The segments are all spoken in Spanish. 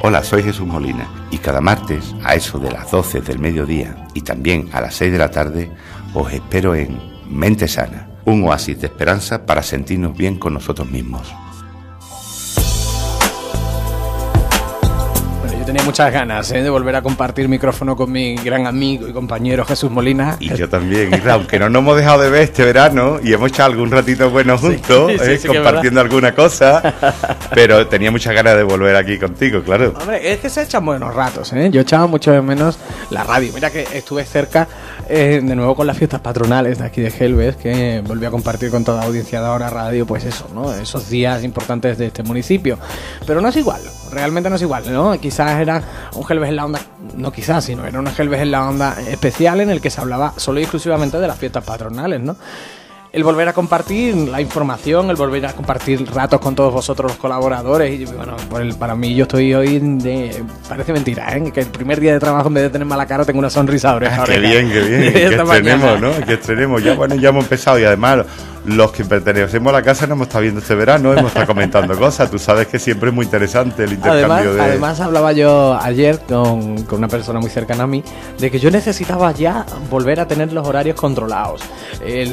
Hola, soy Jesús Molina y cada martes a eso de las 12 del mediodía y también a las 6 de la tarde os espero en Mente Sana, un oasis de esperanza para sentirnos bien con nosotros mismos. Tenía muchas ganas de volver a compartir micrófono con mi gran amigo y compañero Jesús Molina. Y yo también, Isra, aunque no nos hemos dejado de ver este verano y hemos echado algún ratito bueno juntos, sí, compartiendo alguna cosa, pero tenía muchas ganas de volver aquí contigo, claro. Hombre, es que se echan buenos ratos, ¿eh? Yo echaba mucho de menos la radio. Mira que estuve cerca de nuevo con las fiestas patronales de aquí de Gelbes, que volví a compartir con toda la audiencia de Ahora Radio, pues eso, ¿no? Esos días importantes de este municipio. Pero no es igual, realmente no es igual, ¿no? Quizás era un Gelbes en la onda, no quizás, sino era un Gelbes en la onda especial en el que se hablaba solo y exclusivamente de las fiestas patronales, ¿no? El volver a compartir la información, el volver a compartir ratos con todos vosotros los colaboradores. Y bueno, para mí yo estoy hoy parece mentira, ¿eh? Que el primer día de trabajo, en vez de tener mala cara, tengo una sonrisa oreja. Qué bien, que estrenemos, ¿no? Que estrenemos. Ya hemos empezado y además los que pertenecemos a la casa nos hemos estado viendo este verano, hemos estado comentando cosas. Tú sabes que siempre es muy interesante el intercambio Además hablaba yo ayer con una persona muy cercana a mí de que yo necesitaba ya volver a tener los horarios controlados,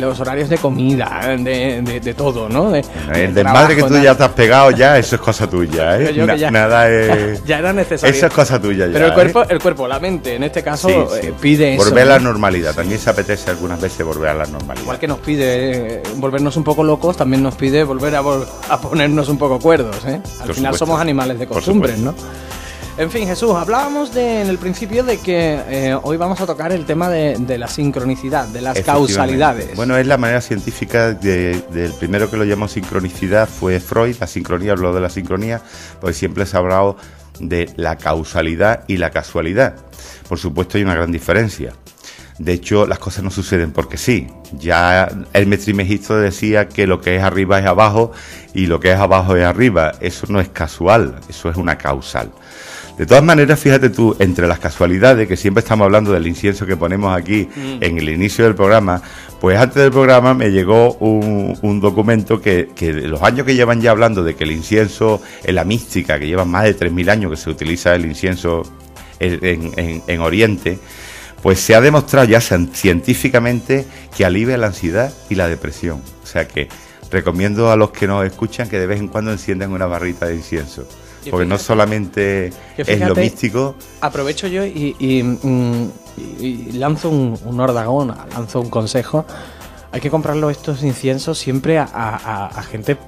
los horarios de comida, de todo, ¿no? El desmadre que tú ya te has pegado ya, eso es cosa tuya, ¿eh? Nada es... ya era necesario. Eso es cosa tuya ya. Pero el cuerpo, la mente, en este caso, pide eso. Volver a la normalidad. También se apetece algunas veces volver a la normalidad. Igual que nos pide volvernos un poco locos, también nos pide volver a ponernos un poco cuerdos, ¿eh? Al final somos animales de costumbres, ¿no? En fin, Jesús, hablábamos en el principio de que hoy vamos a tocar el tema de la sincronicidad, de las causalidades. Bueno, es la manera científica del primero que lo llamó sincronicidad fue Freud. La sincronía, habló de la sincronía, pues siempre se ha hablado de la causalidad y la casualidad. Por supuesto hay una gran diferencia. De hecho, las cosas no suceden porque sí. Ya Hermes Trismegisto decía que lo que es arriba es abajo y lo que es abajo es arriba. Eso no es casual, eso es una causal. De todas maneras, fíjate tú, entre las casualidades, que siempre estamos hablando del incienso que ponemos aquí en el inicio del programa, pues antes del programa me llegó un documento que de los años que llevan ya hablando de que el incienso, en la mística, que llevan más de 3.000 años que se utiliza el incienso en Oriente, pues se ha demostrado ya científicamente que alivia la ansiedad y la depresión. O sea que recomiendo a los que nos escuchan que de vez en cuando enciendan una barrita de incienso. Porque no solamente es lo místico. Aprovecho yo y lanzo un ordagón, lanzo un consejo. Hay que comprarlo estos inciensos siempre a gente,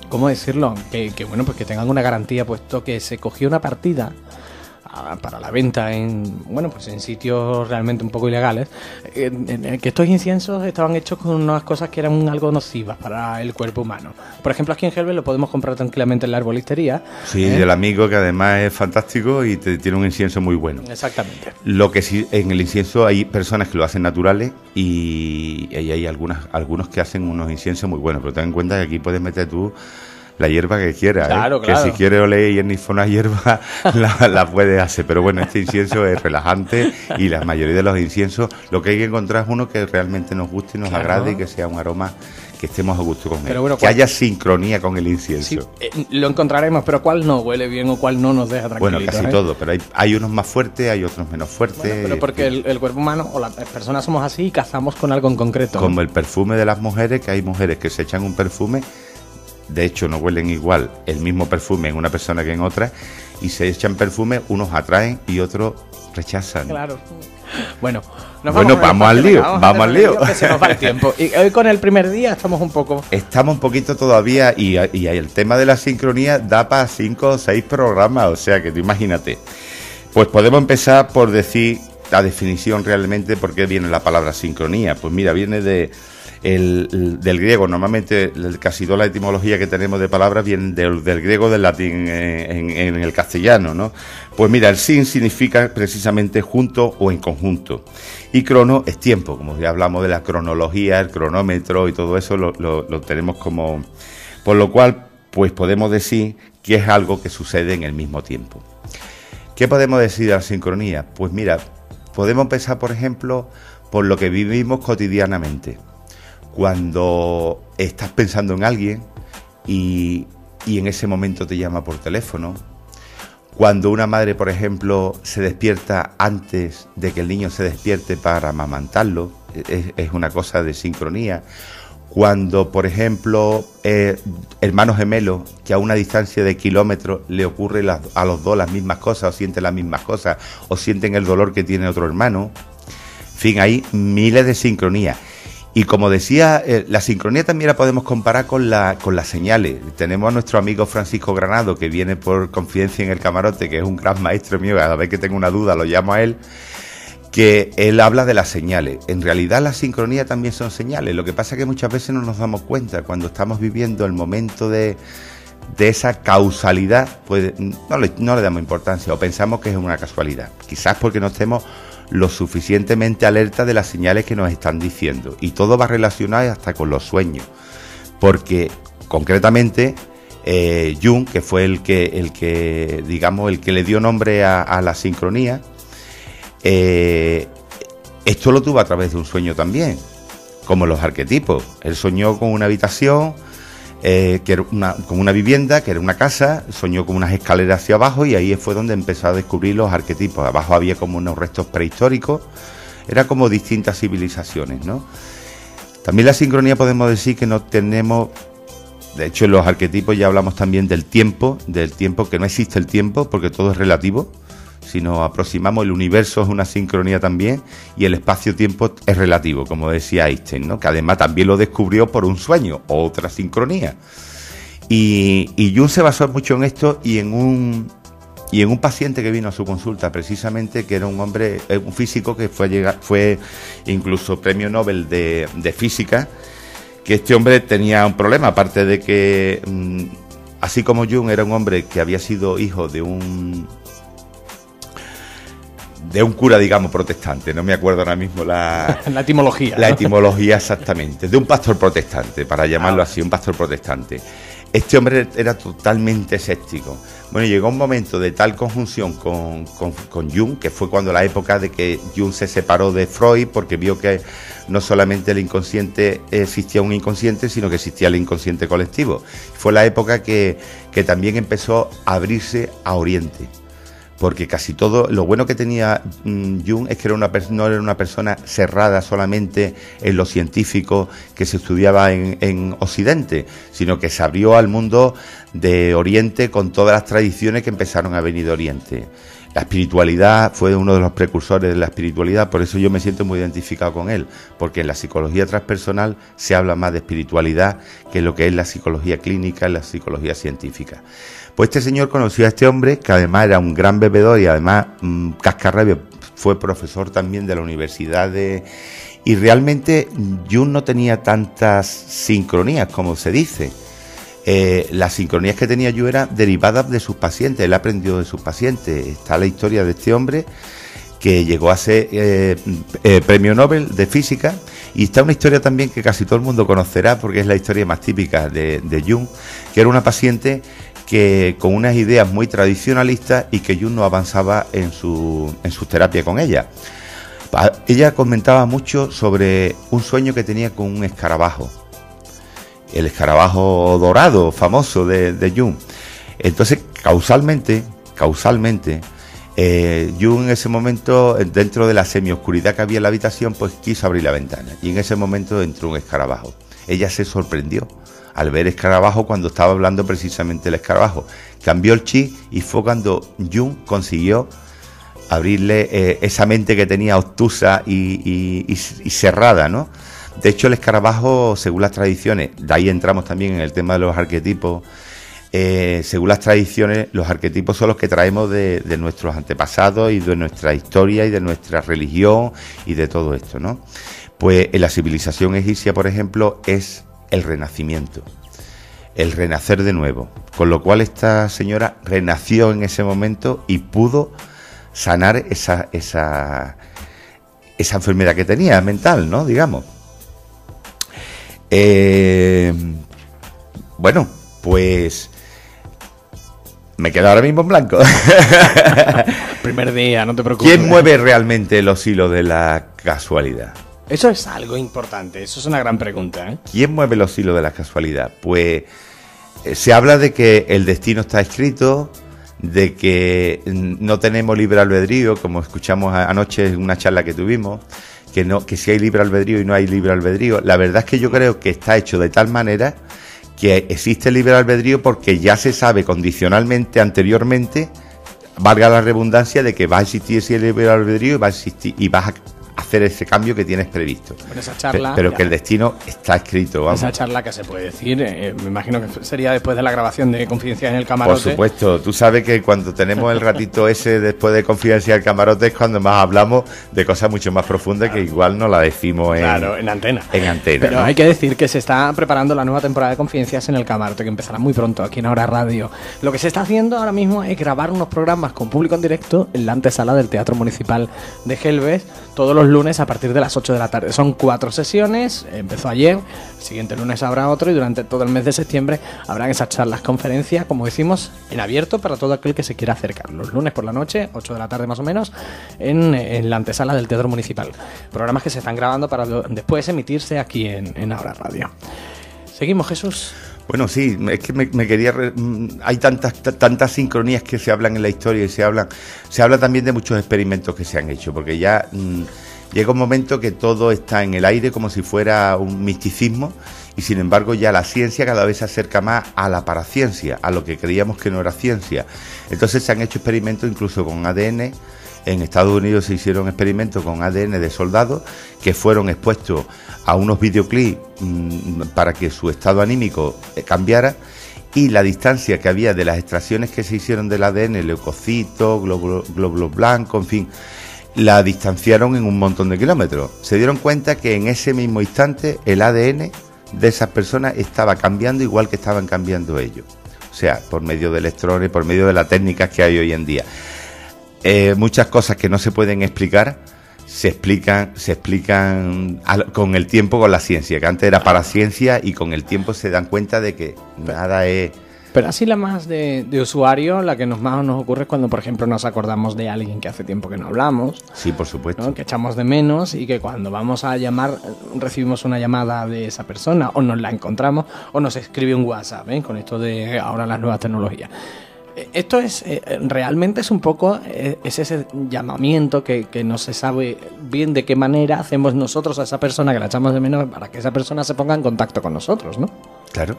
¿cómo decirlo? Que bueno, pues que tengan una garantía, puesto que se cogió una partida para la venta en sitios realmente un poco ilegales, que estos inciensos estaban hechos con unas cosas que eran algo nocivas para el cuerpo humano. Por ejemplo, aquí en Gelbes lo podemos comprar tranquilamente en la arbolistería. Sí, del amigo, que además es fantástico y tiene un incienso muy bueno. Exactamente. Lo que sí, en el incienso hay personas que lo hacen naturales y hay algunos que hacen unos inciensos muy buenos, pero ten en cuenta que aquí puedes meter tú la hierba que quieras, claro. Que si quieres oler y una hierba la puedes hacer, pero bueno, este incienso es relajante y la mayoría de los inciensos lo que hay que encontrar es uno que realmente nos guste y nos agrade y que sea un aroma que estemos a gusto con él, bueno, que haya sincronía con el incienso. Sí, lo encontraremos, pero cuál no huele bien o cuál no nos deja tranquilitos. Bueno, casi todo, pero hay unos más fuertes, hay otros menos fuertes. Bueno, pero porque el cuerpo humano o las personas somos así y cazamos con algo en concreto. Como el perfume de las mujeres, que hay mujeres que se echan un perfume. De hecho, no huelen igual el mismo perfume en una persona que en otra, y se echan perfume, unos atraen y otros rechazan. Claro. Bueno, vamos al lío, que se nos va el tiempo. Y hoy con el primer día estamos un poquito todavía y el tema de la sincronía da para 5 o 6 programas, o sea que tú imagínate. Pues podemos empezar por decir la definición realmente por qué viene la palabra sincronía. Pues mira, viene del griego. Normalmente casi toda la etimología que tenemos de palabras viene del griego, del latín en el castellano, ¿no? Pues mira, el sin significa precisamente junto o en conjunto, y crono es tiempo, como ya hablamos de la cronología, el cronómetro y todo eso lo tenemos como, por lo cual pues podemos decir que es algo que sucede en el mismo tiempo. ¿Qué podemos decir de la sincronía? Pues mira, podemos empezar, por ejemplo, por lo que vivimos cotidianamente. Cuando estás pensando en alguien y y en ese momento te llama por teléfono. Cuando una madre, por ejemplo, se despierta antes de que el niño se despierte para amamantarlo, es una cosa de sincronía. Cuando, por ejemplo, hermanos gemelos, que a una distancia de kilómetros le ocurre a los dos las mismas cosas, o sienten las mismas cosas, o sienten el dolor que tiene otro hermano. En fin, hay miles de sincronías. Y como decía, la sincronía también la podemos comparar con las señales. Tenemos a nuestro amigo Francisco Granado, que viene por Confidencia en el Camarote, que es un gran maestro mío, cada vez que tengo una duda lo llamo a él, que él habla de las señales. En realidad las sincronías también son señales. Lo que pasa es que muchas veces no nos damos cuenta cuando estamos viviendo el momento de esa causalidad, pues no le damos importancia o pensamos que es una casualidad. Quizás porque no estemos lo suficientemente alerta de las señales que nos están diciendo, y todo va relacionado hasta con los sueños, porque concretamente Jung, que fue el que le dio nombre a la sincronía, esto lo tuvo a través de un sueño también, como los arquetipos. Él soñó con una habitación, que era como una vivienda, que era una casa, soñó con unas escaleras hacia abajo, y ahí fue donde empezó a descubrir los arquetipos. Abajo había como unos restos prehistóricos, era como distintas civilizaciones, ¿no? También la sincronía podemos decir que no tenemos, de hecho en los arquetipos ya hablamos también del tiempo, que no existe el tiempo porque todo es relativo. Si nos aproximamos, el universo es una sincronía también, y el espacio-tiempo es relativo, como decía Einstein, ¿no? Que además también lo descubrió por un sueño, otra sincronía. Y Jung se basó mucho en esto y en un paciente que vino a su consulta, precisamente, que era un hombre, un físico que fue incluso premio Nobel de física, que este hombre tenía un problema, aparte de que, así como Jung era un hombre que había sido hijo de un cura, digamos, protestante, no me acuerdo ahora mismo la etimología. La etimología exactamente, de un pastor protestante, para llamarlo así, un pastor protestante. Este hombre era totalmente escéptico. Bueno, llegó un momento de tal conjunción con Jung, que fue cuando la época de que Jung se separó de Freud, porque vio que no solamente el inconsciente existía un inconsciente, sino que existía el inconsciente colectivo. Fue la época que también empezó a abrirse a Oriente. Porque casi todo, lo bueno que tenía Jung es que no era una persona cerrada solamente en lo científico que se estudiaba en Occidente, sino que se abrió al mundo de Oriente con todas las tradiciones que empezaron a venir de Oriente. La espiritualidad, fue uno de los precursores de la espiritualidad, por eso yo me siento muy identificado con él, porque en la psicología transpersonal se habla más de espiritualidad que lo que es la psicología clínica, la psicología científica. Pues este señor conoció a este hombre, que además era un gran bebedor y además cascarrabia, fue profesor también de la universidad y realmente Jung no tenía tantas sincronías como se dice. Las sincronías que tenía Jung eran derivadas de sus pacientes, él aprendió de sus pacientes. Está la historia de este hombre que llegó a ser premio Nobel de física, y está una historia también que casi todo el mundo conocerá porque es la historia más típica de Jung, que era una paciente que con unas ideas muy tradicionalistas y que Jung no avanzaba en su terapia con ella. Ella comentaba mucho sobre un sueño que tenía con un escarabajo, el escarabajo dorado famoso de Jung. Entonces, causalmente, Jung en ese momento, dentro de la semioscuridad que había en la habitación, pues quiso abrir la ventana, y en ese momento entró un escarabajo. Ella se sorprendió al ver escarabajo cuando estaba hablando precisamente el escarabajo. Cambió el chip y fue cuando Jung consiguió abrirle esa mente que tenía obtusa y cerrada, ¿no? De hecho, el escarabajo, según las tradiciones, de ahí entramos también en el tema de los arquetipos, según las tradiciones, los arquetipos son los que traemos de nuestros antepasados y de nuestra historia y de nuestra religión y de todo esto, ¿no? Pues en la civilización egipcia, por ejemplo, es el renacimiento, el renacer de nuevo, con lo cual esta señora renació en ese momento y pudo sanar esa enfermedad que tenía mental, ¿no? Digamos. Bueno, pues me quedo ahora mismo en blanco. Primer día, no te preocupes. ¿Quién mueve realmente los hilos de la casualidad? Eso es algo importante, eso es una gran pregunta, ¿eh? ¿Quién mueve los hilos de la casualidad? Pues Se habla de que el destino está escrito, de que no tenemos libre albedrío, como escuchamos anoche en una charla que tuvimos, que si hay libre albedrío y no hay libre albedrío. La verdad es que yo creo que está hecho de tal manera que existe libre albedrío porque ya se sabe condicionalmente, anteriormente, valga la redundancia, de que va a existir ese libre albedrío y vas a hacer ese cambio que tienes previsto. Pero esa charla, pero que el destino está escrito, vamos. Esa charla que se puede decir, me imagino que sería después de la grabación de Confidencial en el Camarote. Por supuesto, tú sabes que cuando tenemos el ratito ese después de Confidencial en el Camarote es cuando más hablamos de cosas mucho más profundas, claro, que igual no la decimos en antena. En antena, pero ¿no? Hay que decir que se está preparando la nueva temporada de Confidencias en el Camarote, que empezará muy pronto aquí en Ahora Radio. Lo que se está haciendo ahora mismo es grabar unos programas con público en directo en la antesala del Teatro Municipal de Gelbes, todos los lunes a partir de las 8 de la tarde. Son 4 sesiones, empezó ayer, el siguiente lunes habrá otro y durante todo el mes de septiembre habrán esas charlas, conferencias, como decimos, en abierto para todo aquel que se quiera acercar. Los lunes por la noche, 8 de la tarde más o menos, en la antesala del Teatro Municipal. Programas que se están grabando para después emitirse aquí en Ahora Radio. ¿Seguimos, Jesús? Bueno, sí, es que me quería... hay tantas sincronías que se hablan en la historia y se habla también de muchos experimentos que se han hecho, porque ya llega un momento que todo está en el aire como si fuera un misticismo y sin embargo ya la ciencia cada vez se acerca más a la paraciencia, a lo que creíamos que no era ciencia. Entonces se han hecho experimentos incluso con ADN. En Estados Unidos se hicieron experimentos con ADN de soldados que fueron expuestos a unos videoclips para que su estado anímico cambiara, y la distancia que había de las extracciones que se hicieron del ADN, leucocitos, glóbulos blancos, en fin, la distanciaron en un montón de kilómetros. Se dieron cuenta que en ese mismo instante el ADN de esas personas estaba cambiando igual que estaban cambiando ellos. O sea, por medio de electrones, por medio de las técnicas que hay hoy en día. Muchas cosas que no se pueden explicar se explican con el tiempo, con la ciencia, que antes era para ciencia y con el tiempo se dan cuenta de que nada es... Pero así la más de usuario, la que más nos ocurre es cuando, por ejemplo, nos acordamos de alguien que hace tiempo que no hablamos. Sí, por supuesto. ¿No? Que echamos de menos y que cuando vamos a llamar recibimos una llamada de esa persona o nos la encontramos o nos escribe un WhatsApp, con esto de ahora las nuevas tecnologías. Esto es realmente es un poco es ese llamamiento que no se sabe bien de qué manera hacemos nosotros a esa persona que la echamos de menos para que esa persona se ponga en contacto con nosotros, ¿no? Claro.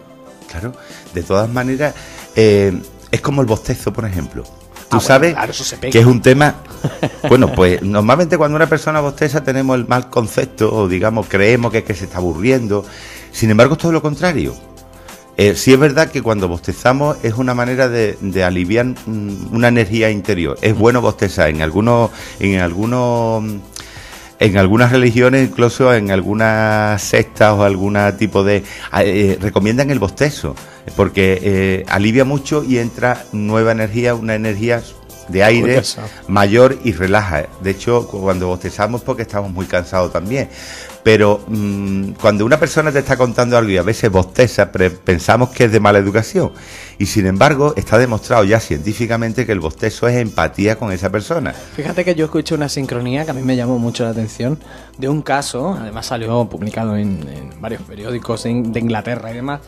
De todas maneras, es como el bostezo, por ejemplo. Tú sabes, claro, eso se pega, que es un tema... Bueno, pues normalmente cuando una persona bosteza tenemos el mal concepto o digamos creemos que es que se está aburriendo. Sin embargo, es todo lo contrario. Sí es verdad que cuando bostezamos es una manera de aliviar una energía interior. Es bueno bostezar en algunas religiones, incluso en algunas sectas o algún tipo de... recomiendan el bostezo, porque alivia mucho y entra nueva energía, una energía de aire mayor y relaja. De hecho, cuando bostezamos porque estamos muy cansados también. Pero cuando una persona te está contando algo y a veces bosteza, pensamos que es de mala educación. Y sin embargo, está demostrado ya científicamente que el bostezo es empatía con esa persona. Fíjate que yo escuché una sincronía que a mí me llamó mucho la atención de un caso, además salió publicado en varios periódicos de Inglaterra y demás.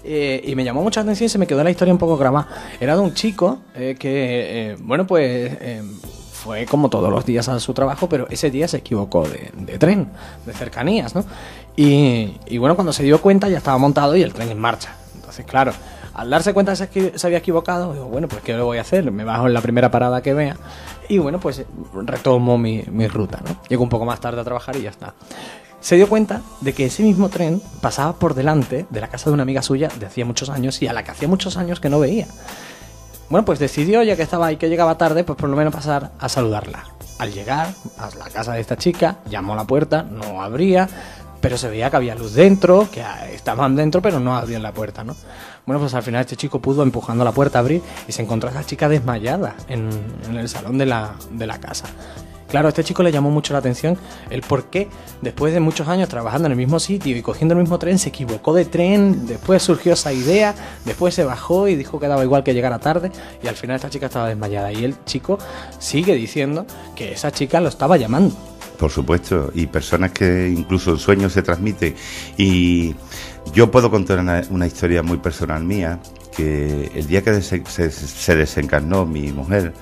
Y me llamó mucho la atención y se me quedó la historia un poco grabada. Era de un chico que, fue como todos los días a su trabajo, pero ese día se equivocó de tren, de cercanías, ¿no? Y bueno, cuando se dio cuenta ya estaba montado y el tren en marcha. Entonces, claro, al darse cuenta de que se había equivocado, digo, bueno, pues ¿qué le voy a hacer? Me bajo en la primera parada que vea y bueno, pues retomo mi ruta, ¿no? Llego un poco más tarde a trabajar y ya está. Se dio cuenta de que ese mismo tren pasaba por delante de la casa de una amiga suya de hacía muchos años y a la que hacía muchos años que no veía. Bueno, pues decidió, ya que estaba ahí, que llegaba tarde, pues por lo menos pasar a saludarla. Al llegar a la casa de esta chica, llamó a la puerta, no abría, pero se veía que había luz dentro, que estaban dentro, pero no abrían la puerta, ¿no? Bueno, pues al final este chico pudo, empujando la puerta, abrir y se encontró a esa chica desmayada en el salón de la casa. Claro, a este chico le llamó mucho la atención el por qué, después de muchos años trabajando en el mismo sitio y cogiendo el mismo tren, se equivocó de tren, después surgió esa idea, después se bajó y dijo que daba igual que llegara tarde, y al final esta chica estaba desmayada. Y el chico sigue diciendo que esa chica lo estaba llamando. Por supuesto, y personas que incluso en sueños se transmiten. Y yo puedo contar una historia muy personal mía, que el día que se desencarnó mi mujer,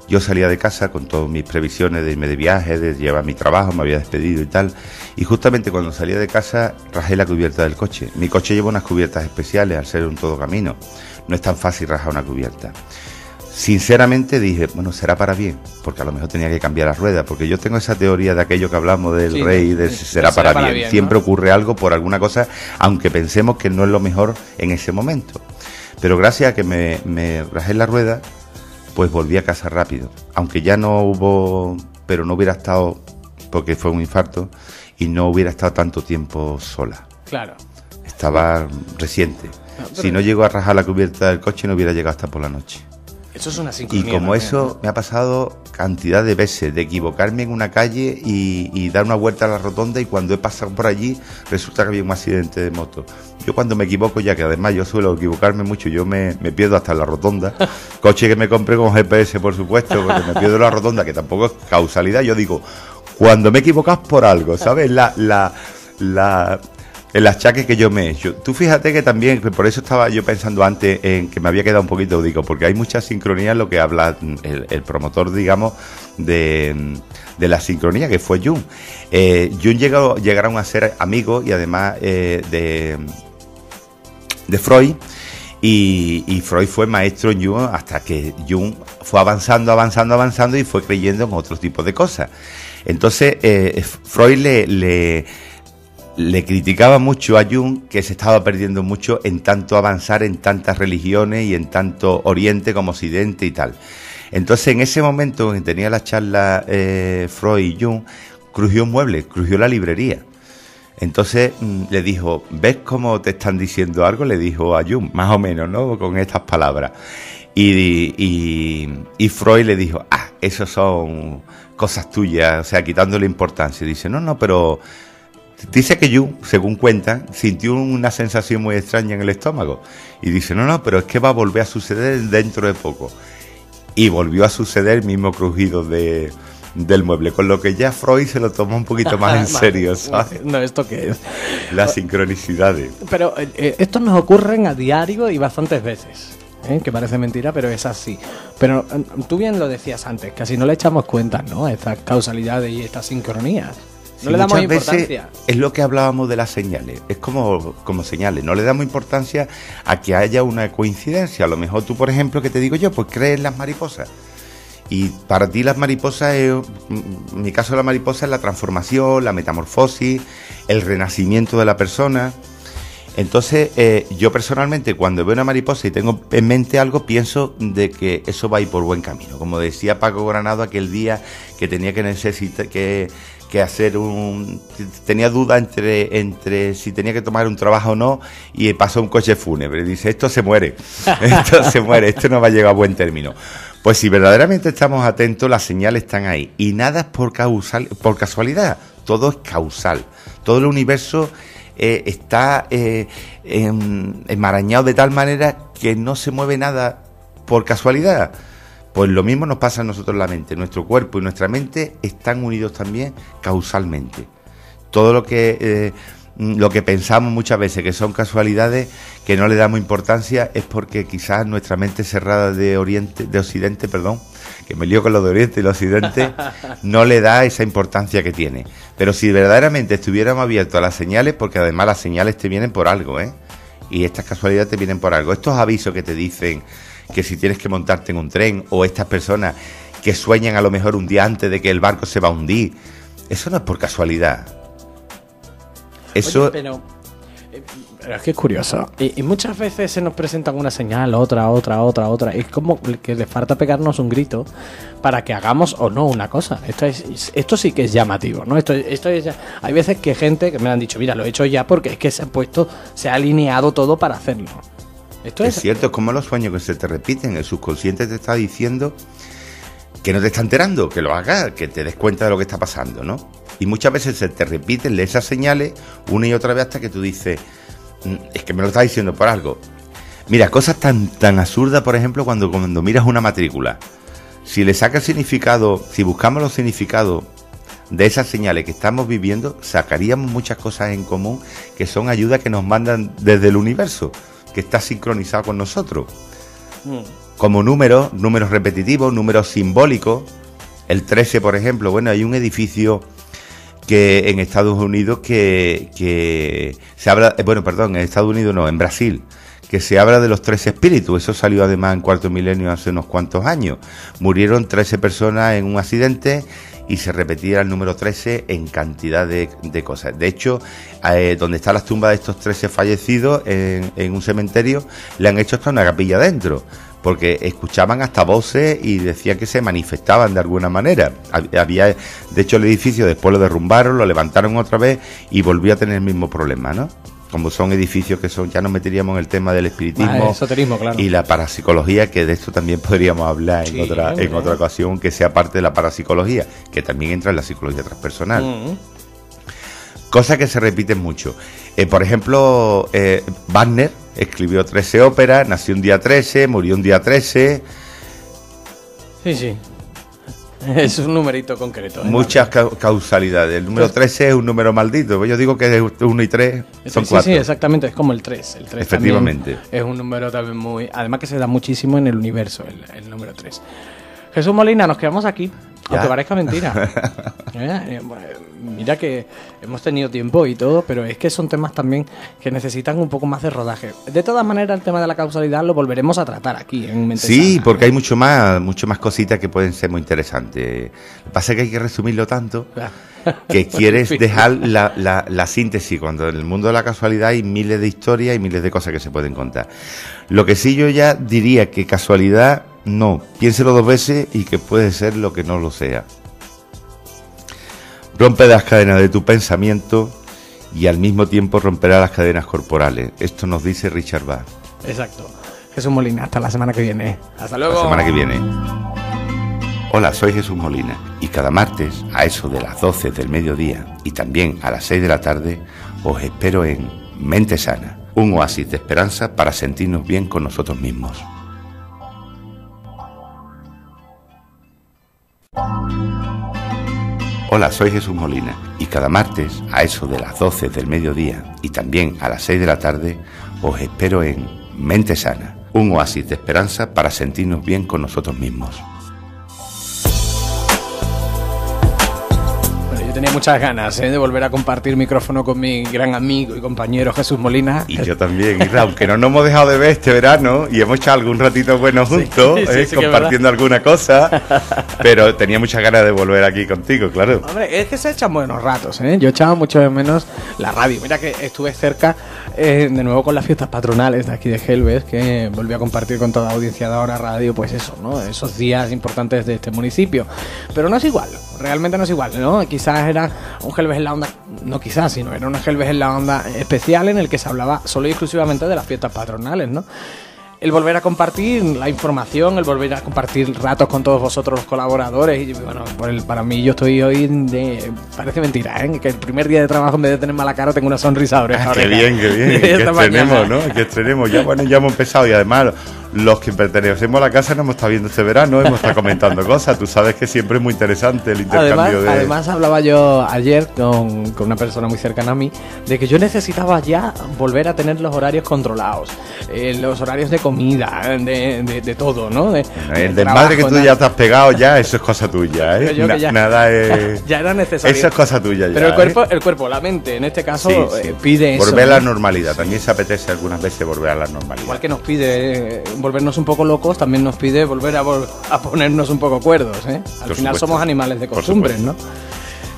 yo salía de casa con todas mis previsiones de irme de viaje, de llevar mi trabajo, me había despedido y tal, y justamente cuando salía de casa rajé la cubierta del coche. Mi coche lleva unas cubiertas especiales al ser un todo camino, no es tan fácil rajar una cubierta. Sinceramente dije, bueno, será para bien, porque a lo mejor tenía que cambiar la rueda, porque yo tengo esa teoría de aquello que hablamos del rey, de será para bien. Siempre, ¿no?, ocurre algo por alguna cosa, aunque pensemos que no es lo mejor en ese momento. Pero gracias a que me rajé la rueda, pues volví a casa rápido, aunque ya no hubo, pero no hubiera estado, porque fue un infarto, y no hubiera estado tanto tiempo sola. Claro. Estaba reciente. Si no llego a rajar la cubierta del coche, no hubiera llegado hasta por la noche. Eso es una sincronía. Y como eso me ha pasado cantidad de veces, de equivocarme en una calle y dar una vuelta a la rotonda, y cuando he pasado por allí resulta que había un accidente de moto. Yo cuando me equivoco, ya que además yo suelo equivocarme mucho, yo me pierdo hasta en la rotonda. Coche que me compré con GPS, por supuesto, porque me pierdo en la rotonda, que tampoco es causalidad. Yo digo, cuando me equivocas por algo, ¿sabes? El achaque que yo me he hecho. Tú fíjate que también, por eso estaba yo pensando antes en que me había quedado un poquito, digo, porque hay mucha sincronía en lo que habla el promotor, digamos, de la sincronía, que fue Jung. Jung llegaron a ser amigos y además de Freud, y Freud fue maestro en Jung hasta que Jung fue avanzando y fue creyendo en otro tipo de cosas. Entonces, Freud le criticaba mucho a Jung que se estaba perdiendo mucho en tanto avanzar en tantas religiones y en tanto Oriente como Occidente y tal. Entonces, en ese momento en que tenía la charla Freud y Jung, crujió un mueble, crujió la librería. Entonces le dijo, ¿ves cómo te están diciendo algo? Le dijo a Jung, más o menos, ¿no?, con estas palabras. Y Freud le dijo, eso son cosas tuyas, o sea, quitándole importancia. Y dice, no, pero... Dice que Jung, según cuentan, sintió una sensación muy extraña en el estómago. Y dice, no, pero es que va a volver a suceder dentro de poco. Y volvió a suceder el mismo crujido del mueble, con lo que ya Freud se lo tomó un poquito más en serio, ¿sabes? No, ¿esto qué es? Las sincronicidades. Pero esto nos ocurren a diario y bastantes veces. Que parece mentira, pero es así. Pero tú bien lo decías antes, casi no le echamos cuenta, ¿no?, a estas causalidades y estas sincronías. No le damos importancia. Es lo que hablábamos de las señales. Es como señales. No le damos importancia a que haya una coincidencia. A lo mejor tú, por ejemplo, que te digo yo, pues crees en las mariposas. Y para ti las mariposas, en mi caso la mariposa es la transformación, la metamorfosis, el renacimiento de la persona. Entonces, yo personalmente, cuando veo una mariposa y tengo en mente algo, pienso de que eso va a ir por buen camino. Como decía Paco Granado aquel día, que tenía que necesitar que hacer tenía duda entre si tenía que tomar un trabajo o no, y pasó un coche fúnebre y dice, esto se muere, esto no va a llegar a buen término. Pues si verdaderamente estamos atentos, las señales están ahí, y nada es por casualidad, todo es causal. Todo el universo está enmarañado de tal manera que no se mueve nada por casualidad. Pues lo mismo nos pasa a nosotros en la mente. Nuestro cuerpo y nuestra mente están unidos también causalmente. Todo lo que pensamos muchas veces que son casualidades, que no le damos importancia, es porque quizás nuestra mente cerrada de Occidente, que me lío con lo de Oriente y lo Occidente, no le da esa importancia que tiene. Pero si verdaderamente estuviéramos abiertos a las señales, porque además las señales te vienen por algo, y estas casualidades te vienen por algo. Estos avisos que te dicen que si tienes que montarte en un tren, o estas personas que sueñan a lo mejor un día antes de que el barco se va a hundir, eso no es por casualidad. Eso... Oye, pero es que es curioso. Y muchas veces se nos presentan una señal, otra. Es como que le falta pegarnos un grito para que hagamos o no una cosa. Esto sí que es llamativo, ¿no? Esto es ya... Hay veces que gente que me han dicho, mira, lo he hecho ya porque es que se ha alineado todo para hacerlo. Esto es cierto, es como los sueños que se te repiten. El subconsciente te está diciendo que no te está enterando, que lo hagas, que te des cuenta de lo que está pasando, ¿no? Y muchas veces se te repiten esas señales una y otra vez hasta que tú dices, es que me lo está diciendo por algo. Mira, cosas tan absurdas, por ejemplo, cuando miras una matrícula. Si le sacas significado, si buscamos los significados de esas señales que estamos viviendo, sacaríamos muchas cosas en común que son ayudas que nos mandan desde el universo, que está sincronizado con nosotros. Como números repetitivos, números simbólicos. El 13, por ejemplo, bueno, hay un edificio que en Estados Unidos que se habla, en Estados Unidos no, en Brasil, que se habla de los 13 espíritus. Eso salió además en Cuarto Milenio hace unos cuantos años. Murieron 13 personas en un accidente y se repetía el número 13 en cantidad de cosas. De hecho, donde están las tumbas de estos 13 fallecidos, en un cementerio, le han hecho hasta una capilla dentro, porque escuchaban hasta voces y decían que se manifestaban de alguna manera. De hecho, el edificio después lo derrumbaron, lo levantaron otra vez y volvió a tener el mismo problema, ¿no? Como son edificios que ya nos meteríamos en el tema del espiritismo, esoterismo, claro, y la parapsicología, que de esto también podríamos hablar en otra ocasión, que sea parte de la parapsicología, que también entra en la psicología transpersonal. Cosas que se repiten mucho. Por ejemplo, Wagner escribió 13 óperas, nació un día 13, murió un día 13. Sí. Es un numerito concreto. Muchas causalidades. El número 13 es un número maldito. Yo digo que 1 y 3 son 4. Sí, exactamente. Es como el 3. El 3 efectivamente. Es un número también muy... Además que se da muchísimo en el universo, el número 3. Jesús Molina, nos quedamos aquí. ¿Ya? Aunque parezca mentira. Mira que hemos tenido tiempo y todo, pero es que son temas también que necesitan un poco más de rodaje. De todas maneras, el tema de la causalidad lo volveremos a tratar aquí en Mente Sí, Sana, porque hay mucho más cositas que pueden ser muy interesantes. Lo que pasa es que hay que resumirlo tanto que quieres dejar la síntesis, cuando en el mundo de la casualidad hay miles de historias y miles de cosas que se pueden contar. Lo que sí yo ya diría que casualidad... No, piénselo 2 veces y que puede ser lo que no lo sea. Rompe las cadenas de tu pensamiento y al mismo tiempo romperá las cadenas corporales. Esto nos dice Richard Bach. Exacto. Jesús Molina, hasta la semana que viene. Hasta luego. La semana que viene. Hola, soy Jesús Molina y cada martes a eso de las 12 del mediodía y también a las 6 de la tarde os espero en Mente Sana, un oasis de esperanza para sentirnos bien con nosotros mismos. Hola, soy Jesús Molina y cada martes a eso de las 12 del mediodía y también a las 6 de la tarde os espero en Mente Sana, un oasis de esperanza para sentirnos bien con nosotros mismos. Tenía muchas ganas de volver a compartir micrófono con mi gran amigo y compañero Jesús Molina. Y yo también, y aunque no nos hemos dejado de ver este verano y hemos echado algún ratito bueno juntos, sí, compartiendo alguna cosa, pero tenía muchas ganas de volver aquí contigo, claro. Hombre, es que se echan buenos ratos, ¿eh? Yo echaba mucho de menos la radio. Mira que estuve cerca de nuevo con las fiestas patronales de aquí de Gelbes, que volví a compartir con toda la audiencia de Ahora Radio, pues eso, ¿no? Esos días importantes de este municipio. Pero no es igual, realmente no es igual, ¿no? Quizás era un Gelbes en la onda, no quizás, sino era un Gelbes en la onda especial en el que se hablaba solo y exclusivamente de las fiestas patronales, ¿no? El volver a compartir la información, el volver a compartir ratos con todos vosotros los colaboradores. Y bueno, para mí yo estoy hoy parece mentira, ¿eh? Que el primer día de trabajo, en vez de tener mala cara, tengo una sonrisa oreja. Qué bien, que estrenemos, ¿no? Que estrenemos. Ya hemos empezado y además los que pertenecemos a la casa no hemos estado viendo este verano, hemos estado comentando cosas. Tú sabes que siempre es muy interesante el intercambio Además hablaba yo ayer con una persona muy cercana a mí de que yo necesitaba ya volver a tener los horarios controlados, los horarios de comida, de todo, ¿no? El desmadre que tú ya te has pegado ya, eso es cosa tuya, ¿eh? Nada es... ya era necesario. Eso es cosa tuya ya. Pero el cuerpo, la mente, en este caso, pide eso. Volver a la normalidad. También se apetece algunas veces volver a la normalidad. Igual que nos pide volvernos un poco locos, también nos pide volver a ponernos un poco cuerdos, ¿eh? Al final somos animales de costumbres, ¿no?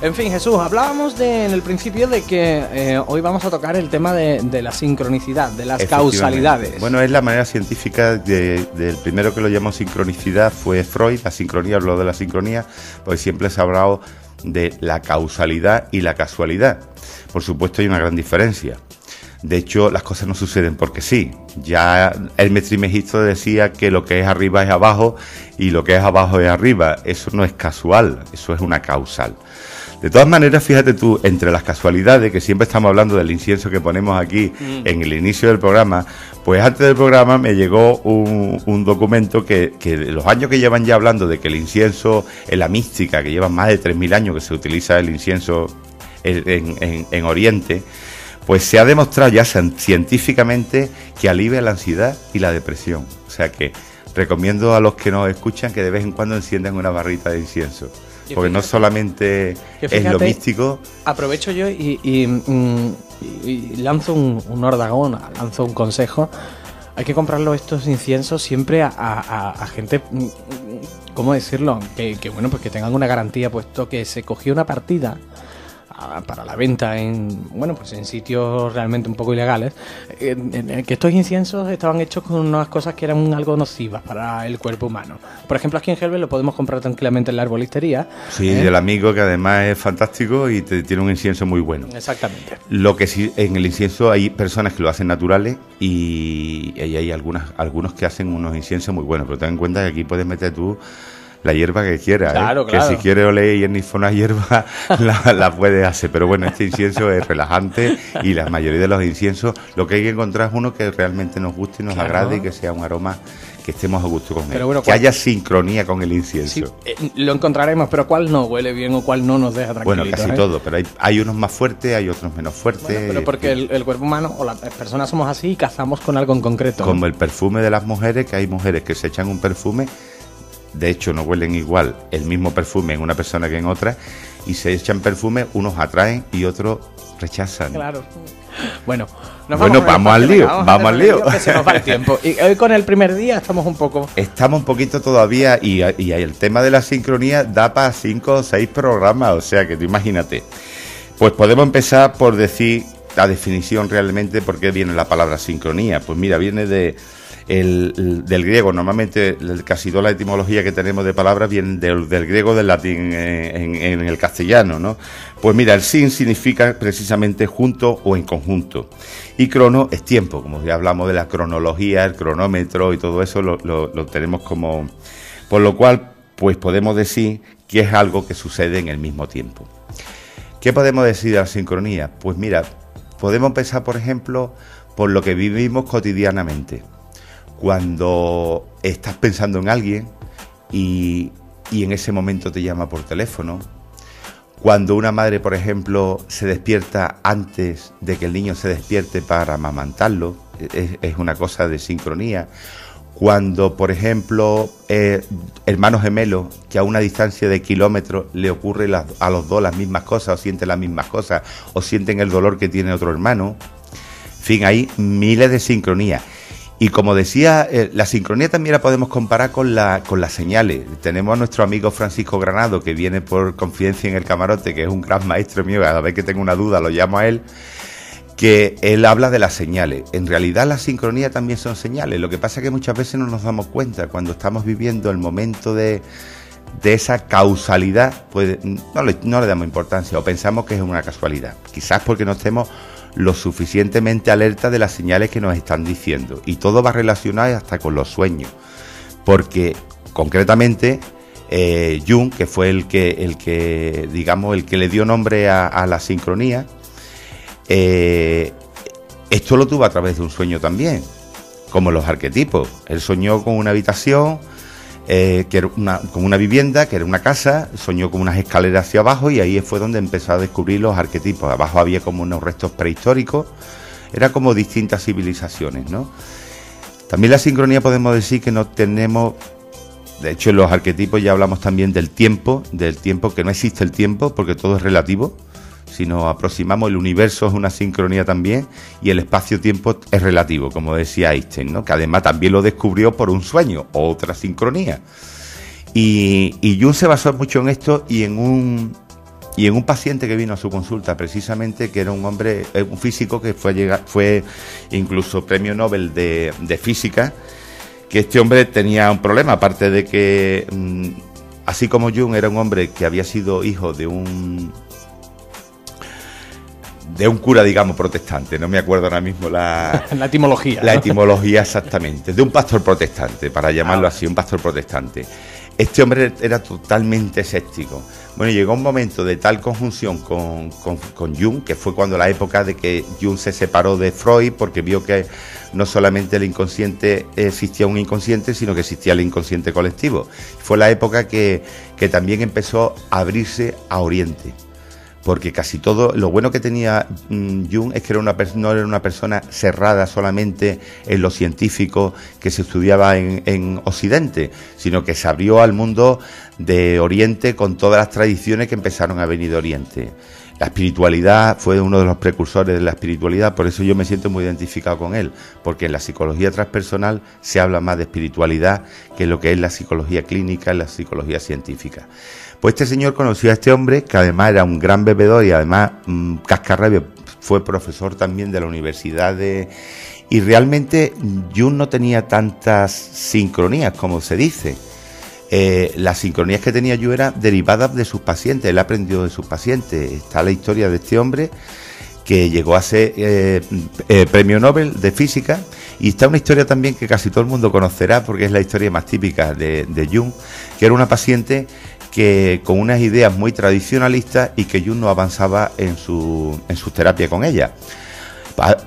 En fin, Jesús, hablábamos en el principio de que hoy vamos a tocar el tema de la sincronicidad, de las causalidades. Bueno, es la manera científica del primero que lo llamó sincronicidad fue Freud. La sincronía, habló de la sincronía, pues siempre se ha hablado de la causalidad y la casualidad. Por supuesto hay una gran diferencia. De hecho, las cosas no suceden porque sí. Ya Hermes Trismegisto decía que lo que es arriba es abajo y lo que es abajo es arriba. Eso no es casual, eso es una causal. De todas maneras, fíjate tú, entre las casualidades, que siempre estamos hablando del incienso que ponemos aquí en el inicio del programa, pues antes del programa me llegó un documento que de los años que llevan ya hablando de que el incienso, en la mística, que llevan más de 3.000 años que se utiliza el incienso en Oriente, pues se ha demostrado ya científicamente que alivia la ansiedad y la depresión. O sea que recomiendo a los que nos escuchan que de vez en cuando enciendan una barrita de incienso. Porque no solamente es lo místico. Aprovecho yo y lanzo un ordagón, lanzo un consejo. Hay que comprarlo estos inciensos siempre a gente, ¿cómo decirlo? Que bueno, pues que tengan una garantía, puesto que se cogió una partida para la venta en sitios realmente un poco ilegales, que estos inciensos estaban hechos con unas cosas que eran algo nocivas para el cuerpo humano. Por ejemplo, aquí en Gelbe lo podemos comprar tranquilamente en la arbolistería. Sí, del amigo, que además es fantástico y tiene un incienso muy bueno. Exactamente. Lo que sí, en el incienso hay personas que lo hacen naturales y hay algunos que hacen unos inciensos muy buenos, pero ten en cuenta que aquí puedes meter tú la hierba que quieras, claro. Que si quieres oler y ennifona hierba la puedes hacer, pero bueno, este incienso es relajante y la mayoría de los inciensos lo que hay que encontrar es uno que realmente nos guste y nos agrade y que sea un aroma que estemos a gusto con él, bueno, que haya sincronía con el incienso. Sí, lo encontraremos, pero cuál no huele bien o cuál no nos deja tranquilos. Bueno, casi todo, pero hay unos más fuertes, hay otros menos fuertes. Bueno, pero porque el cuerpo humano o las personas somos así y cazamos con algo en concreto. Como el perfume de las mujeres, que hay mujeres que se echan un perfume. De hecho, no huelen igual el mismo perfume en una persona que en otra, y se echan perfume, unos atraen y otros rechazan. Claro. Bueno, vamos al lío, vamos al lío. Que se nos va el tiempo. Y hoy con el primer día estamos un poquito todavía, y el tema de la sincronía da para 5 o 6 programas, o sea que tú imagínate. Pues podemos empezar por decir la definición realmente, por qué viene la palabra sincronía. Pues mira, viene del griego. Normalmente casi toda la etimología que tenemos de palabras viene del griego, del latín en el castellano, ¿no? Pues mira, el sin significa precisamente junto o en conjunto, y crono es tiempo, como ya hablamos de la cronología, el cronómetro y todo eso lo tenemos como, por lo cual pues podemos decir que es algo que sucede en el mismo tiempo. ¿Qué podemos decir de la sincronía? Pues mira, podemos empezar, por ejemplo, por lo que vivimos cotidianamente. Cuando estás pensando en alguien y en ese momento te llama por teléfono. Cuando una madre, por ejemplo, se despierta antes de que el niño se despierte para amamantarlo, es una cosa de sincronía. Cuando, por ejemplo, hermanos gemelos, que a una distancia de kilómetros le ocurre a los dos las mismas cosas, o sienten las mismas cosas, o sienten el dolor que tiene otro hermano. En fin, hay miles de sincronías. Y como decía, la sincronía también la podemos comparar con las señales. Tenemos a nuestro amigo Francisco Granado, que viene por Confidencia en el Camarote, que es un gran maestro mío, cada vez que tengo una duda lo llamo a él, que él habla de las señales. En realidad la sincronía también son señales, lo que pasa es que muchas veces no nos damos cuenta. Cuando estamos viviendo el momento de esa causalidad, pues no le damos importancia o pensamos que es una casualidad, quizás porque no estemos lo suficientemente alerta de las señales que nos están diciendo, y todo va relacionado hasta con los sueños, porque concretamente Jung, que fue el que le dio nombre a la sincronía, esto lo tuvo a través de un sueño también, como los arquetipos. Él soñó con una habitación, que era con una vivienda, que era una casa, soñó con unas escaleras hacia abajo, y ahí fue donde empezó a descubrir los arquetipos. Abajo había como unos restos prehistóricos, era como distintas civilizaciones, ¿no? También la sincronía podemos decir que no tenemos, de hecho en los arquetipos ya hablamos también del tiempo, que no existe el tiempo porque todo es relativo. Si nos aproximamos, el universo es una sincronía también, y el espacio-tiempo es relativo, como decía Einstein, ¿no? Que además también lo descubrió por un sueño, otra sincronía. Y Jung se basó mucho en esto y en un paciente que vino a su consulta, precisamente, que era un hombre, un físico que fue incluso premio Nobel de física, que este hombre tenía un problema, aparte de que, así como Jung era un hombre que había sido hijo de de un cura, digamos, protestante. No me acuerdo ahora mismo la etimología. La etimología exactamente. De un pastor protestante, para llamarlo así, un pastor protestante. Este hombre era totalmente escéptico. Bueno, llegó un momento de tal conjunción con Jung, que fue cuando la época de que Jung se separó de Freud, porque vio que no solamente el inconsciente existía un inconsciente, sino que existía el inconsciente colectivo. Fue la época que también empezó a abrirse a Oriente. Porque casi todo, lo bueno que tenía Jung es que no era una persona cerrada solamente en lo científico que se estudiaba en Occidente, sino que se abrió al mundo de Oriente con todas las tradiciones que empezaron a venir de Oriente. La espiritualidad, fue uno de los precursores de la espiritualidad, por eso yo me siento muy identificado con él, porque en la psicología transpersonal se habla más de espiritualidad que lo que es la psicología clínica, la psicología científica. Pues este señor conoció a este hombre, que además era un gran bebedor y además cascarrabia, fue profesor también de la universidad y realmente Jung no tenía tantas sincronías como se dice. Las sincronías que tenía Jung eran derivadas de sus pacientes, él aprendió de sus pacientes. Está la historia de este hombre que llegó a ser premio Nobel de física, y está una historia también que casi todo el mundo conocerá porque es la historia más típica de Jung, que era una paciente que con unas ideas muy tradicionalistas y que Jung no avanzaba en su terapia con ella.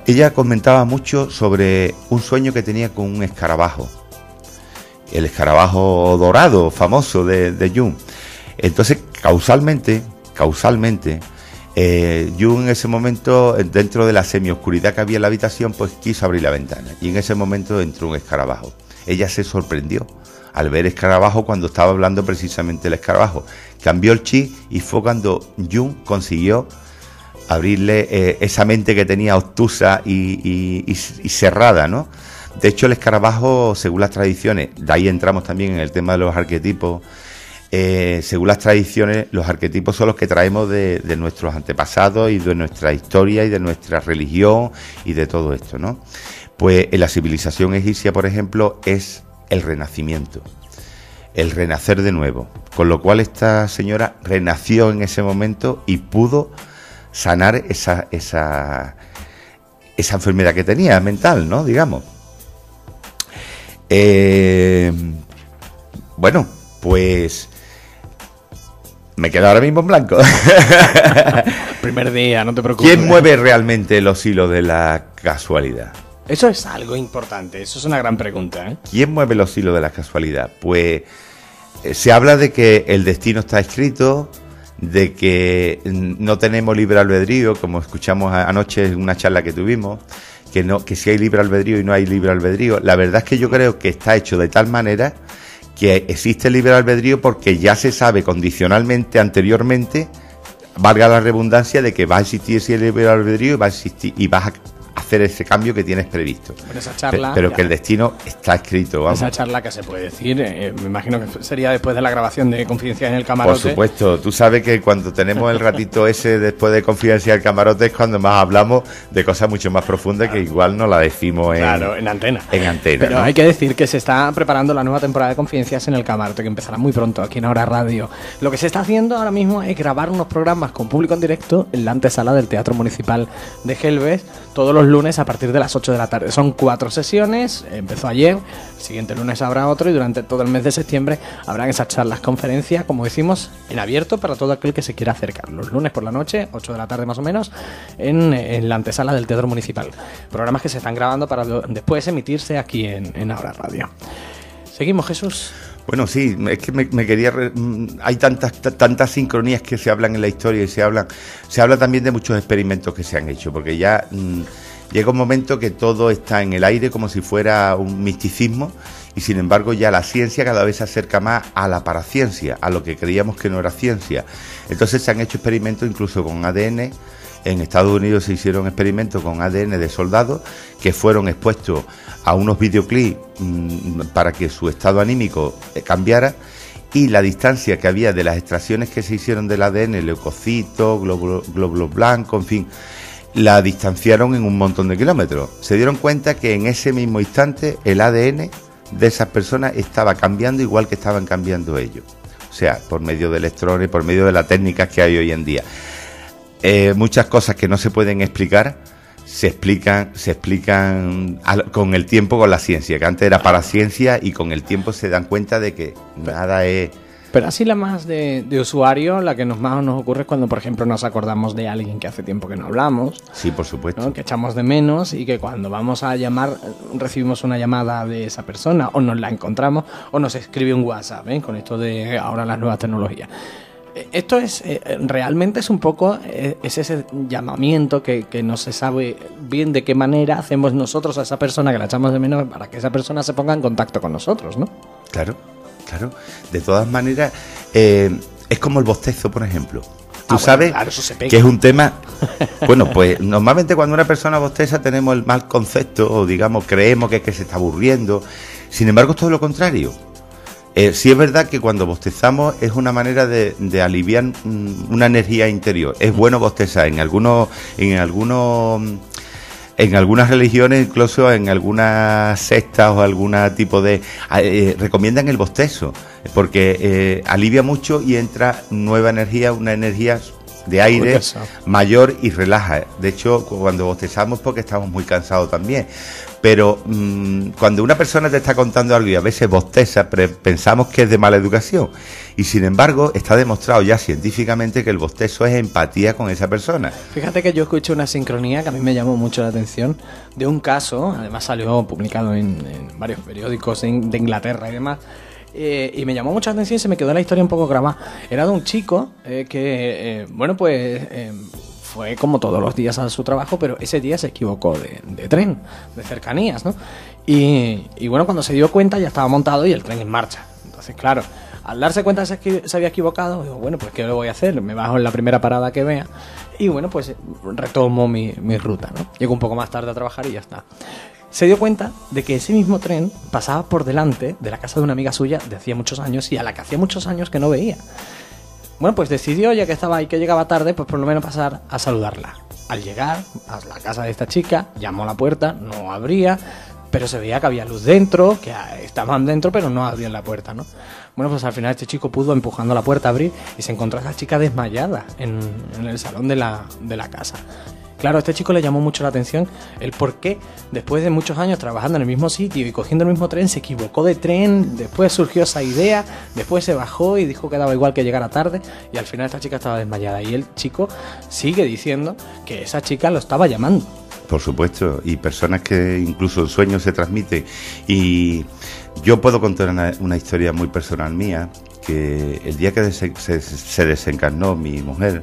Ella comentaba mucho sobre un sueño que tenía con un escarabajo, el escarabajo dorado famoso de Jung. Entonces, causalmente, Jung en ese momento, dentro de la semioscuridad que había en la habitación, pues quiso abrir la ventana y en ese momento entró un escarabajo. Ella se sorprendió al ver escarabajo cuando estaba hablando precisamente del escarabajo. Cambió el chi y fue cuando Jung consiguió abrirle esa mente que tenía obtusa y cerrada, ¿no? De hecho, el escarabajo, según las tradiciones, de ahí entramos también en el tema de los arquetipos, según las tradiciones, los arquetipos son los que traemos de nuestros antepasados y de nuestra historia y de nuestra religión y de todo esto, ¿no? Pues en la civilización egipcia, por ejemplo, es el renacimiento, el renacer de nuevo, con lo cual esta señora renació en ese momento y pudo sanar esa enfermedad que tenía mental, ¿no? Digamos. Bueno, pues me quedo ahora mismo en blanco. Primer día, no te preocupes. ¿Quién mueve realmente los hilos de la casualidad? Eso es algo importante, eso es una gran pregunta, ¿eh? ¿Quién mueve los hilos de la casualidad? Pues se habla de que el destino está escrito, de que no tenemos libre albedrío, como escuchamos anoche en una charla que tuvimos, que si hay libre albedrío y no hay libre albedrío. La verdad es que yo creo que está hecho de tal manera que existe libre albedrío porque ya se sabe condicionalmente, anteriormente, valga la redundancia, de que va a existir ese libre albedrío y va a existir y vas a hacer ese cambio que tienes previsto. Pero esa charla, pero que el destino está escrito, vamos. Esa charla que se puede decir, me imagino que sería después de la grabación de Confidencia en el Camarote. Por supuesto, tú sabes que cuando tenemos el ratito ese después de Confidencia en el Camarote es cuando más hablamos de cosas mucho más profundas, claro, que igual no la decimos en antena. En antena, pero ¿no? Hay que decir que se está preparando la nueva temporada de Confidencias en el Camarote, que empezará muy pronto aquí en Ahora Radio. Lo que se está haciendo ahora mismo es grabar unos programas con público en directo en la antesala del Teatro Municipal de Gelbes, todos los lunes a partir de las 8 de la tarde. Son 4 sesiones, empezó ayer, el siguiente lunes habrá otro y durante todo el mes de septiembre habrán esas charlas, conferencias, como decimos, en abierto para todo aquel que se quiera acercar. Los lunes por la noche, 8 de la tarde más o menos, en la antesala del Teatro Municipal. Programas que se están grabando para después emitirse aquí en Ahora Radio. Seguimos, Jesús. Bueno, sí, es que me quería... Hay tantas sincronías que se hablan en la historia y se habla también de muchos experimentos que se han hecho, porque ya llega un momento que todo está en el aire como si fuera un misticismo y sin embargo ya la ciencia cada vez se acerca más a la paraciencia, a lo que creíamos que no era ciencia. Entonces se han hecho experimentos incluso con ADN. En Estados Unidos se hicieron experimentos con ADN de soldados que fueron expuestos a unos videoclips para que su estado anímico cambiara, y la distancia que había de las extracciones que se hicieron del ADN, leucocitos, glóbulos blancos, en fin, la distanciaron en un montón de kilómetros. Se dieron cuenta que en ese mismo instante el ADN de esas personas estaba cambiando igual que estaban cambiando ellos. O sea, por medio de electrones, por medio de las técnicas que hay hoy en día. muchas cosas que no se pueden explicar se explican con el tiempo, con la ciencia, que antes era para ciencia, y con el tiempo se dan cuenta de que nada es... Pero así la más de usuario, la que más nos ocurre es cuando, por ejemplo, nos acordamos de alguien que hace tiempo que no hablamos. Sí, por supuesto. ¿No? Que echamos de menos, y que cuando vamos a llamar recibimos una llamada de esa persona, o nos la encontramos, o nos escribe un WhatsApp, con esto de ahora las nuevas tecnologías. Esto es realmente es un poco es ese llamamiento que no se sabe bien de qué manera hacemos nosotros a esa persona que la echamos de menos, para que esa persona se ponga en contacto con nosotros, ¿no? Claro. De todas maneras, es como el bostezo, por ejemplo. Tú sabes, claro, eso se pega. Que es un tema... Bueno, pues normalmente cuando una persona bosteza tenemos el mal concepto, o digamos, creemos que es que se está aburriendo. Sin embargo, es todo lo contrario. Sí es verdad que cuando bostezamos es una manera de aliviar una energía interior. Es bueno bostezar. En algunas religiones, incluso en algunas sectas o algún tipo de... recomiendan el bostezo, porque alivia mucho y entra nueva energía, una energía de aire mayor, y relaja. De hecho, cuando bostezamos porque estamos muy cansados también. Pero cuando una persona te está contando algo y a veces bosteza, pensamos que es de mala educación. Y sin embargo, está demostrado ya científicamente que el bostezo es empatía con esa persona. Fíjate que yo escuché una sincronía que a mí me llamó mucho la atención, de un caso, además salió publicado en varios periódicos de Inglaterra y demás, y me llamó mucho la atención y se me quedó la historia un poco grabada. Era de un chico que, fue como todos los días a su trabajo, pero ese día se equivocó de tren, de cercanías, ¿no? Y bueno, cuando se dio cuenta ya estaba montado y el tren en marcha. Entonces, claro, al darse cuenta de que se había equivocado, digo, bueno, pues ¿qué le voy a hacer? Me bajo en la primera parada que vea y bueno, pues retomo mi ruta, ¿no? Llego un poco más tarde a trabajar y ya está. Se dio cuenta de que ese mismo tren pasaba por delante de la casa de una amiga suya de hacía muchos años, y a la que hacía muchos años que no veía. Bueno, pues decidió, ya que estaba ahí, que llegaba tarde, pues por lo menos pasar a saludarla. Al llegar a la casa de esta chica, llamó a la puerta, no abría, pero se veía que había luz dentro, que estaban dentro, pero no abrían la puerta, ¿no? Bueno, pues al final este chico pudo, empujando la puerta, a abrir, y se encontró a esa chica desmayada en el salón de la casa. Claro, a este chico le llamó mucho la atención el por qué, después de muchos años trabajando en el mismo sitio y cogiendo el mismo tren, se equivocó de tren. Después surgió esa idea, después se bajó y dijo que daba igual que llegara tarde, y al final esta chica estaba desmayada. Y el chico sigue diciendo que esa chica lo estaba llamando. Por supuesto, y personas que incluso el sueño se transmite. Y yo puedo contar una historia muy personal mía, que el día que se desencarnó mi mujer,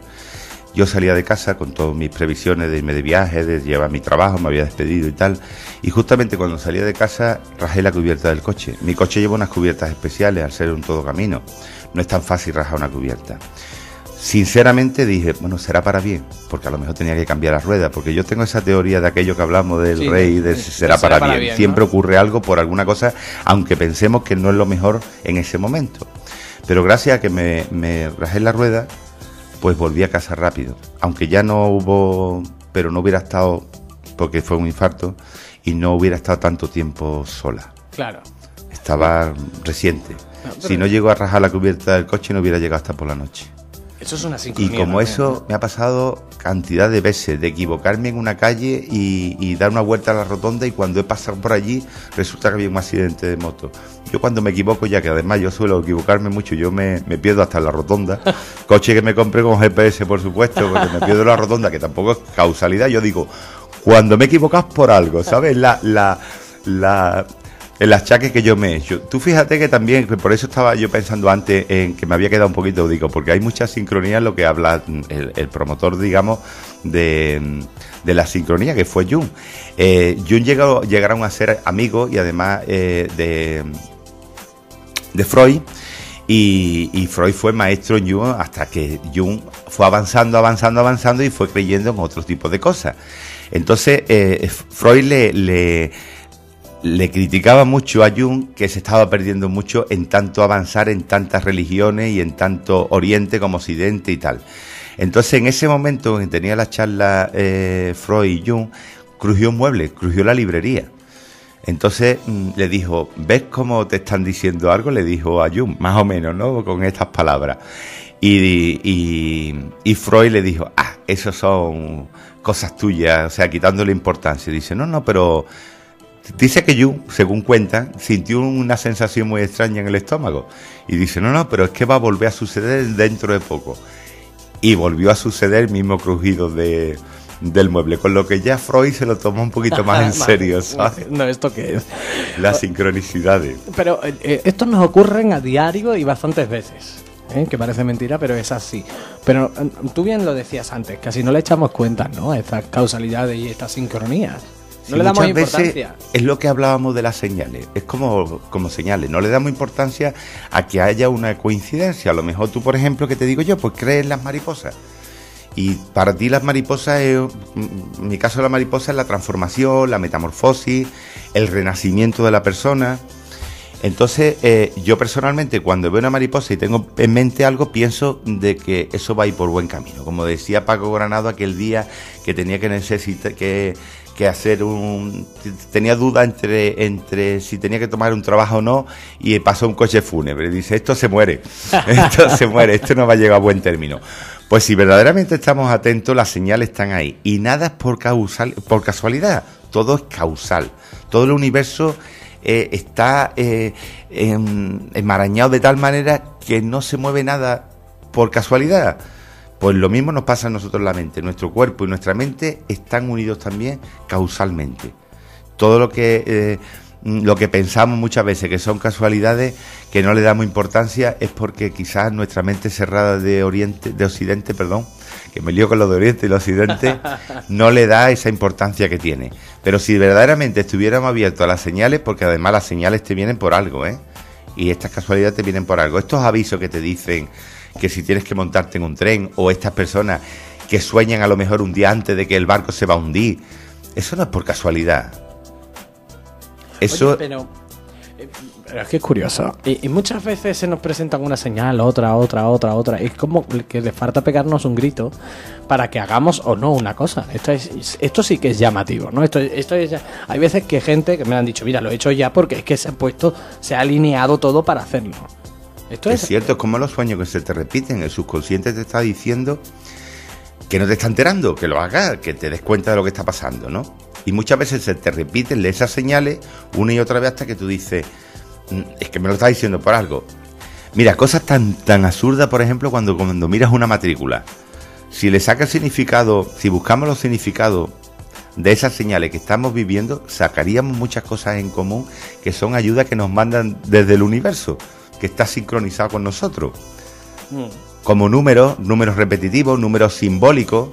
yo salía de casa con todas mis previsiones de irme de viaje, de llevar mi trabajo, me había despedido y tal, y justamente cuando salía de casa rajé la cubierta del coche. Mi coche lleva unas cubiertas especiales al ser un todo camino, no es tan fácil rajar una cubierta. Sinceramente dije, bueno, será para bien, porque a lo mejor tenía que cambiar las ruedas, porque yo tengo esa teoría de aquello que hablamos del rey, de será para bien. Siempre, ¿no?, ocurre algo por alguna cosa, aunque pensemos que no es lo mejor en ese momento. Pero gracias a que me rajé la rueda, pues volví a casa rápido, aunque ya no hubo, pero no hubiera estado, porque fue un infarto, y no hubiera estado tanto tiempo sola. Claro. Estaba reciente. Si no llego a rajar la cubierta del coche, no hubiera llegado hasta por la noche. Eso es una sincronía. Y como eso me ha pasado cantidad de veces, de equivocarme en una calle y dar una vuelta a la rotonda, y cuando he pasado por allí resulta que había un accidente de moto. Yo cuando me equivoco, ya que además yo suelo equivocarme mucho, yo me pierdo hasta en la rotonda. Coche que me compré con GPS, por supuesto, porque me pierdo en la rotonda, que tampoco es causalidad. Yo digo, cuando me equivocas por algo, ¿sabes? El achaque que yo me he hecho. Tú fíjate que también, por eso estaba yo pensando antes en que me había quedado un poquito, digo, porque hay mucha sincronía en lo que habla el promotor, digamos, de la sincronía, que fue Jung. Jung llegaron a ser amigos, y además de Freud, y Freud fue maestro en Jung, hasta que Jung fue avanzando y fue creyendo en otros tipos de cosas. Entonces Freud le criticaba mucho a Jung, que se estaba perdiendo mucho en tanto avanzar en tantas religiones y en tanto Oriente como Occidente y tal. Entonces, en ese momento en que tenía la charla Freud y Jung, crujió un mueble, crujió la librería. Entonces le dijo, ¿ves cómo te están diciendo algo? Le dijo a Jung, más o menos, ¿no?, con estas palabras. Y Freud le dijo, eso son cosas tuyas, o sea, quitándole importancia. Dice, no, pero dice que Jung, según cuentan, sintió una sensación muy extraña en el estómago. Y dice, no, pero es que va a volver a suceder dentro de poco. Y volvió a suceder el mismo crujido del mueble, con lo que ya Freud se lo tomó un poquito más en serio, ¿sabes? No, ¿esto qué es? Las sincronicidades. Pero esto nos ocurren a diario y bastantes veces, que parece mentira, pero es así. Pero tú bien lo decías antes, casi no le echamos cuenta, ¿no?, a estas causalidades y estas sincronías. No le damos importancia. Es lo que hablábamos de las señales. Es como señales. No le damos importancia a que haya una coincidencia. A lo mejor tú, por ejemplo, que te digo yo, pues crees en las mariposas. Y para ti las mariposas, en mi caso la mariposa es la transformación, la metamorfosis, el renacimiento de la persona. Entonces, yo personalmente cuando veo una mariposa y tengo en mente algo, pienso de que eso va a ir por buen camino. Como decía Paco Granado aquel día que tenía que necesitar que hacer tenía duda entre si tenía que tomar un trabajo o no, y pasó un coche fúnebre y dice, esto se muere, esto no va a llegar a buen término. Pues si verdaderamente estamos atentos, las señales están ahí y nada es por casualidad, todo es causal. Todo el universo está enmarañado de tal manera que no se mueve nada por casualidad. Pues lo mismo nos pasa a nosotros en la mente. Nuestro cuerpo y nuestra mente están unidos también causalmente. Todo lo que pensamos muchas veces que son casualidades, que no le damos importancia, es porque quizás nuestra mente cerrada de Occidente, que me lío con lo de Oriente y lo Occidente, no le da esa importancia que tiene. Pero si verdaderamente estuviéramos abiertos a las señales, porque además las señales te vienen por algo, y estas casualidades te vienen por algo. Estos avisos que te dicen que si tienes que montarte en un tren, o estas personas que sueñan a lo mejor un día antes de que el barco se va a hundir, eso no es por casualidad. Eso... Oye, pero es que es curioso. Y muchas veces se nos presentan una señal, otra. Es como que le falta pegarnos un grito para que hagamos o no una cosa. Esto sí que es llamativo, ¿no? Esto es ya... Hay veces que gente que me han dicho, mira, lo he hecho ya porque es que se ha alineado todo para hacerlo. Esto es cierto, es como los sueños que se te repiten. El subconsciente te está diciendo que no te está enterando, que lo hagas, que te des cuenta de lo que está pasando, ¿no? Y muchas veces se te repiten esas señales una y otra vez hasta que tú dices, es que me lo está diciendo por algo. Mira, cosas tan absurdas, por ejemplo, cuando miras una matrícula. Si le sacas significado, si buscamos los significados de esas señales que estamos viviendo, sacaríamos muchas cosas en común que son ayudas que nos mandan desde el universo, que está sincronizado con nosotros. Como números repetitivos, números simbólicos.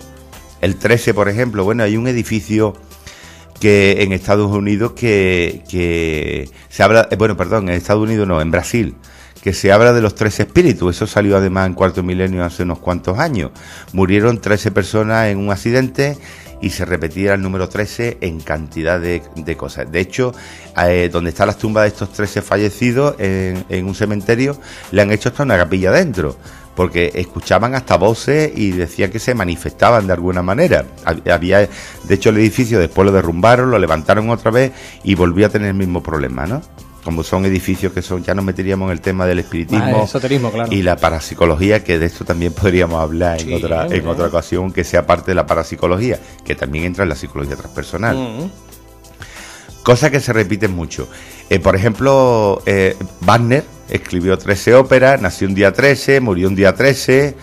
El 13, por ejemplo, bueno, hay un edificio que en Estados Unidos que se habla, en Estados Unidos no, en Brasil, que se habla de los 13 espíritus. Eso salió además en Cuarto Milenio hace unos cuantos años. Murieron 13 personas en un accidente y se repetía el número 13 en cantidad de cosas. De hecho, donde está las tumbas de estos 13 fallecidos, en un cementerio, le han hecho hasta una capilla dentro, porque escuchaban hasta voces y decían que se manifestaban de alguna manera. De hecho, el edificio después lo derrumbaron, lo levantaron otra vez y volvió a tener el mismo problema, ¿no? Como son edificios que son, ya nos meteríamos en el tema del espiritismo, esoterismo, claro, y la parapsicología, que de esto también podríamos hablar en otra ocasión, que sea parte de la parapsicología, que también entra en la psicología transpersonal. Cosas que se repiten mucho. Por ejemplo, Wagner escribió 13 óperas, nació un día 13, murió un día 13.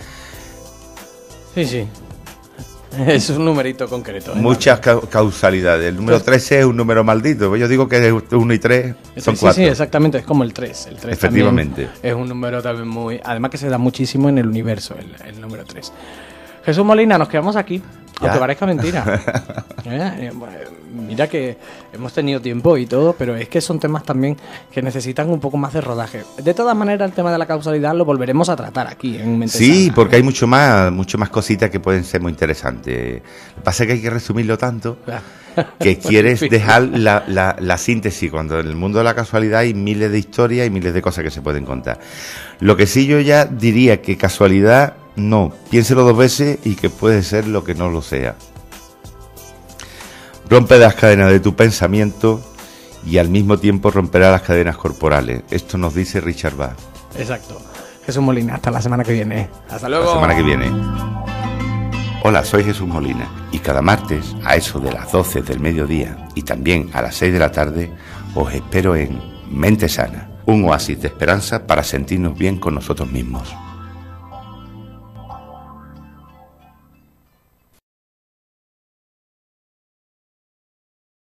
Sí. Es un numerito concreto. Muchas causalidades. El número 13 es un número maldito. Yo digo que 1 y 3 son 4. Sí, exactamente. Es como el 3. El 3 efectivamente es un número también muy... Además que se da muchísimo en el universo, el número 3. Jesús Molina, nos quedamos aquí. Aunque parezca mentira. Mira que hemos tenido tiempo y todo, pero es que son temas también que necesitan un poco más de rodaje. De todas maneras, el tema de la causalidad lo volveremos a tratar aquí en Mente Sí, Sana, porque hay mucho más cositas que pueden ser muy interesantes. Lo que pasa es que hay que resumirlo tanto que quieres dejar la síntesis, cuando en el mundo de la casualidad hay miles de historias y miles de cosas que se pueden contar. Lo que sí yo ya diría que casualidad... No, piénselo 2 veces y que puede ser lo que no lo sea. Rompe las cadenas de tu pensamiento y al mismo tiempo romperá las cadenas corporales. Esto nos dice Richard Bach. Exacto. Jesús Molina, hasta la semana que viene. Hasta luego. La semana que viene. Hola, soy Jesús Molina y cada martes, a eso de las 12 del mediodía y también a las 6 de la tarde, os espero en Mente Sana, un oasis de esperanza para sentirnos bien con nosotros mismos.